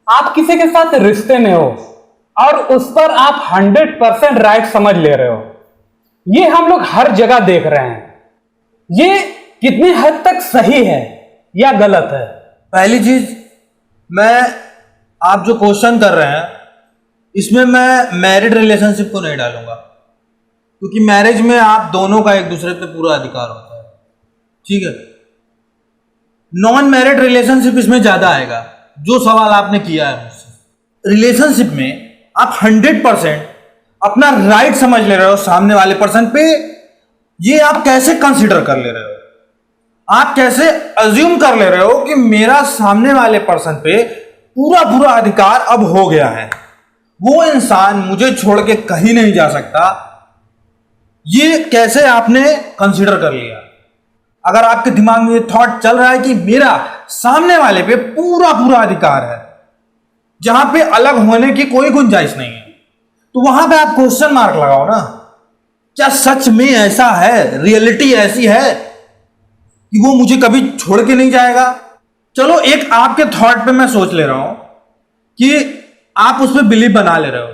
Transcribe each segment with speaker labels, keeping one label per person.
Speaker 1: आप किसी के साथ रिश्ते में हो और उस पर आप 100% राइट समझ ले रहे हो। ये हम लोग हर जगह देख रहे हैं। ये कितनी हद तक सही है या गलत है?
Speaker 2: पहली चीज, मैं आप जो क्वेश्चन कर रहे हैं इसमें मैं मैरिड रिलेशनशिप को नहीं डालूंगा, क्योंकि मैरिज में आप दोनों का एक दूसरे पे पूरा अधिकार होता है। ठीक है, नॉन मैरिड रिलेशनशिप इसमें ज्यादा आएगा। जो सवाल आपने किया है मुझसे, रिलेशनशिप में आप 100% अपना राइट समझ ले रहे हो सामने वाले पर्सन पे, ये आप कैसे कंसीडर कर ले रहे हो? आप कैसे अज्यूम कर ले रहे हो कि मेरा सामने वाले पर्सन पे पूरा पूरा अधिकार अब हो गया है, वो इंसान मुझे छोड़ के कहीं नहीं जा सकता? ये कैसे आपने कंसीडर कर लिया? अगर आपके दिमाग में ये थॉट चल रहा है कि मेरा सामने वाले पे पूरा पूरा अधिकार है, जहां पे अलग होने की कोई गुंजाइश नहीं है, तो वहां पे आप क्वेश्चन मार्क लगाओ ना। क्या सच में ऐसा है? रियलिटी ऐसी है कि वो मुझे कभी छोड़ के नहीं जाएगा? चलो, एक आपके थॉट पे मैं सोच ले रहा हूं कि आप उस पर बिलीव बना ले रहे हो,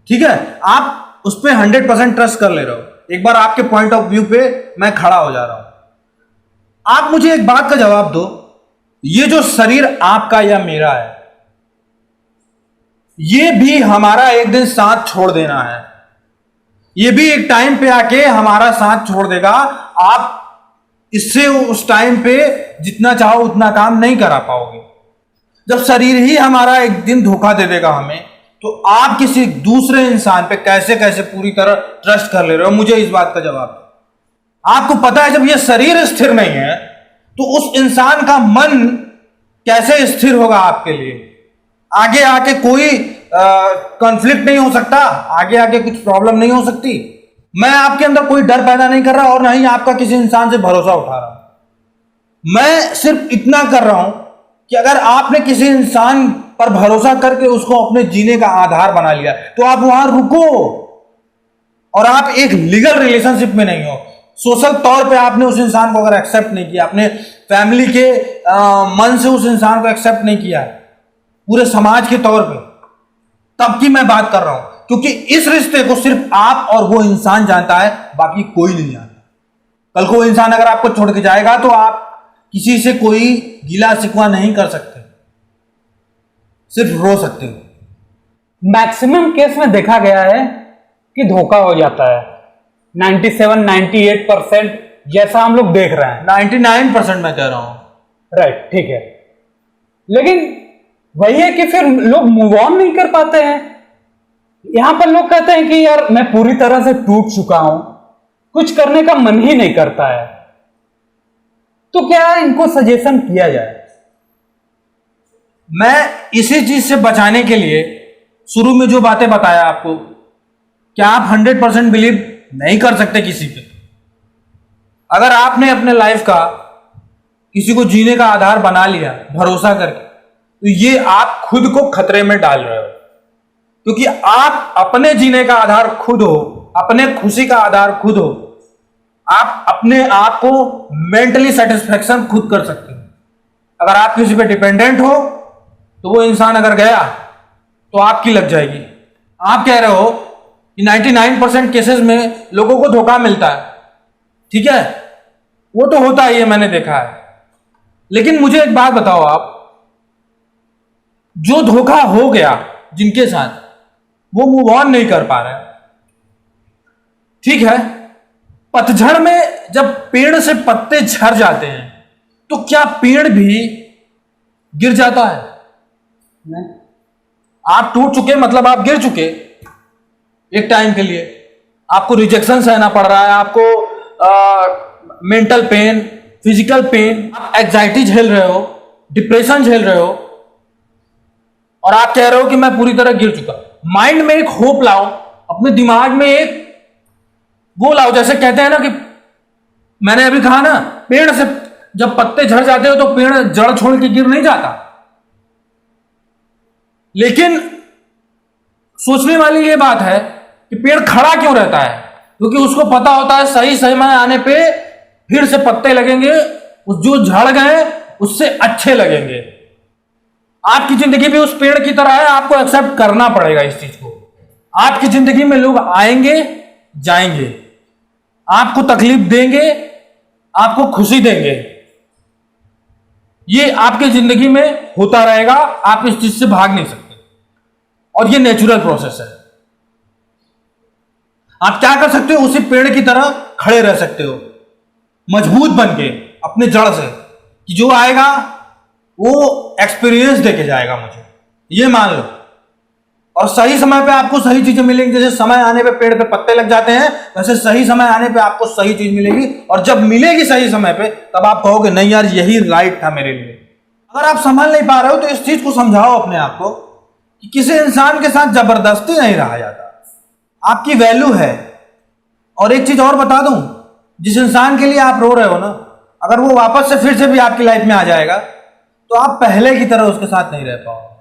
Speaker 2: ठीक है, आप उस पर 100% ट्रस्ट कर ले रहे हो। एक बार आपके पॉइंट ऑफ व्यू पे मैं खड़ा हो जा रहा हूं। आप मुझे एक बात का जवाब दो, ये जो शरीर आपका या मेरा है, ये भी हमारा एक दिन साथ छोड़ देना है। ये भी एक टाइम पे आके हमारा साथ छोड़ देगा। आप इससे उस टाइम पे जितना चाहो उतना काम नहीं करा पाओगे। जब शरीर ही हमारा एक दिन धोखा दे देगा हमें, तो आप किसी दूसरे इंसान पे कैसे कैसे पूरी तरह ट्रस्ट कर ले रहे हो? मुझे इस बात का जवाब दो। आपको पता है जब ये शरीर स्थिर नहीं है तो उस इंसान का मन कैसे स्थिर होगा आपके लिए? आगे आके कोई कॉन्फ्लिक्ट नहीं हो सकता, आगे आके कुछ प्रॉब्लम नहीं हो सकती। मैं आपके अंदर कोई डर पैदा नहीं कर रहा और ना ही आपका किसी इंसान से भरोसा उठा रहा। मैं सिर्फ इतना कर रहा हूं कि अगर आपने किसी इंसान पर भरोसा करके उसको अपने जीने का आधार बना लिया, तो आप वहां रुको। और आप एक लीगल रिलेशनशिप में नहीं हो, सोशल तौर पे आपने उस इंसान को अगर एक्सेप्ट नहीं किया, अपने फैमिली के मन से उस इंसान को एक्सेप्ट नहीं किया, पूरे समाज के तौर पे, तब की मैं बात कर रहा हूं। क्योंकि इस रिश्ते को सिर्फ आप और वो इंसान जानता है, बाकी कोई नहीं जानता। कल को वो इंसान अगर आपको छोड़ के जाएगा तो आप किसी से कोई गिला शिकवा नहीं कर सकते, सिर्फ रो सकते हो।
Speaker 1: मैक्सिमम केस में देखा गया है कि धोखा हो जाता है। 97-98% जैसा हम लोग देख रहे हैं।
Speaker 2: 99% मैं कह रहा हूं।
Speaker 1: राइट, ठीक है। लेकिन वही है कि फिर लोग मूव ऑन नहीं कर पाते हैं। यहां पर लोग कहते हैं कि यार मैं पूरी तरह से टूट चुका हूं, कुछ करने का मन ही नहीं करता है। तो क्या इनको सजेशन किया जाए?
Speaker 2: मैं इसी चीज से बचाने के लिए शुरू में जो बातें बताया आपको, क्या आप 100% बिलीव नहीं कर सकते किसी पे? अगर आपने अपने लाइफ का किसी को जीने का आधार बना लिया भरोसा करके, तो ये आप खुद को खतरे में डाल रहे हो। क्योंकि आप अपने जीने का आधार खुद हो, अपने खुशी का आधार खुद हो। आप अपने आप को मेंटली सेटिस्फेक्शन खुद कर सकते हो। अगर आप किसी पे डिपेंडेंट हो तो वो इंसान अगर गया तो आपकी लग जाएगी। आप कह रहे हो कि 99% केसेस में लोगों को धोखा मिलता है, ठीक है, वो तो होता ही है, मैंने देखा है। लेकिन मुझे एक बात बताओ, आप जो धोखा हो गया जिनके साथ, वो मूव ऑन नहीं कर पा रहे, ठीक है। पतझड़ में जब पेड़ से पत्ते झड़ जाते हैं तो क्या पेड़ भी गिर जाता है? नहीं। आप टूट चुके मतलब आप गिर चुके एक टाइम के लिए। आपको रिजेक्शन सहना पड़ रहा है, आपको मेंटल पेन, फिजिकल पेन, आप एंजाइटी झेल रहे हो, डिप्रेशन झेल रहे हो, और आप कह रहे हो कि मैं पूरी तरह गिर चुका। माइंड में एक होप लाओ, अपने दिमाग में एक वो लाओ, जैसे कहते हैं ना कि मैंने अभी कहा ना, पेड़ से जब पत्ते झड़ जाते हो तो पेड़ जड़ छोड़ के गिर नहीं जाता। लेकिन सोचने वाली ये बात है कि पेड़ खड़ा क्यों रहता है? क्योंकि उसको पता होता है सही समय आने पे फिर से पत्ते लगेंगे, जो झड़ गए उससे अच्छे लगेंगे। आपकी जिंदगी भी उस पेड़ की तरह है, आपको एक्सेप्ट करना पड़ेगा इस चीज को। आपकी जिंदगी में लोग आएंगे जाएंगे, आपको तकलीफ देंगे, आपको खुशी देंगे, ये आपकी जिंदगी में होता रहेगा, आप इस चीज से भाग नहीं सकते और ये नेचुरल प्रोसेस है। आप क्या कर सकते हो, उसी पेड़ की तरह खड़े रह सकते हो मजबूत बन के अपने जड़ से, कि जो आएगा वो एक्सपीरियंस देके जाएगा मुझे, ये मान लो। और सही समय पे आपको सही चीजें मिलेंगी। जैसे समय आने पे पेड़ पे पत्ते लग जाते हैं, वैसे सही समय आने पे आपको सही चीज मिलेगी, और जब मिलेगी सही समय पे तब आप कहोगे नहीं यार यही राइट था मेरे लिए। अगर आप संभाल नहीं पा रहे हो तो इस चीज को समझाओ अपने आप को कि किसी इंसान के साथ जबरदस्ती नहीं रहा जाता, आपकी वैल्यू है। और एक चीज और बता दूं, जिस इंसान के लिए आप रो रहे हो ना, अगर वो वापस से फिर से भी आपकी लाइफ में आ जाएगा तो आप पहले की तरह उसके साथ नहीं रह पाओगे।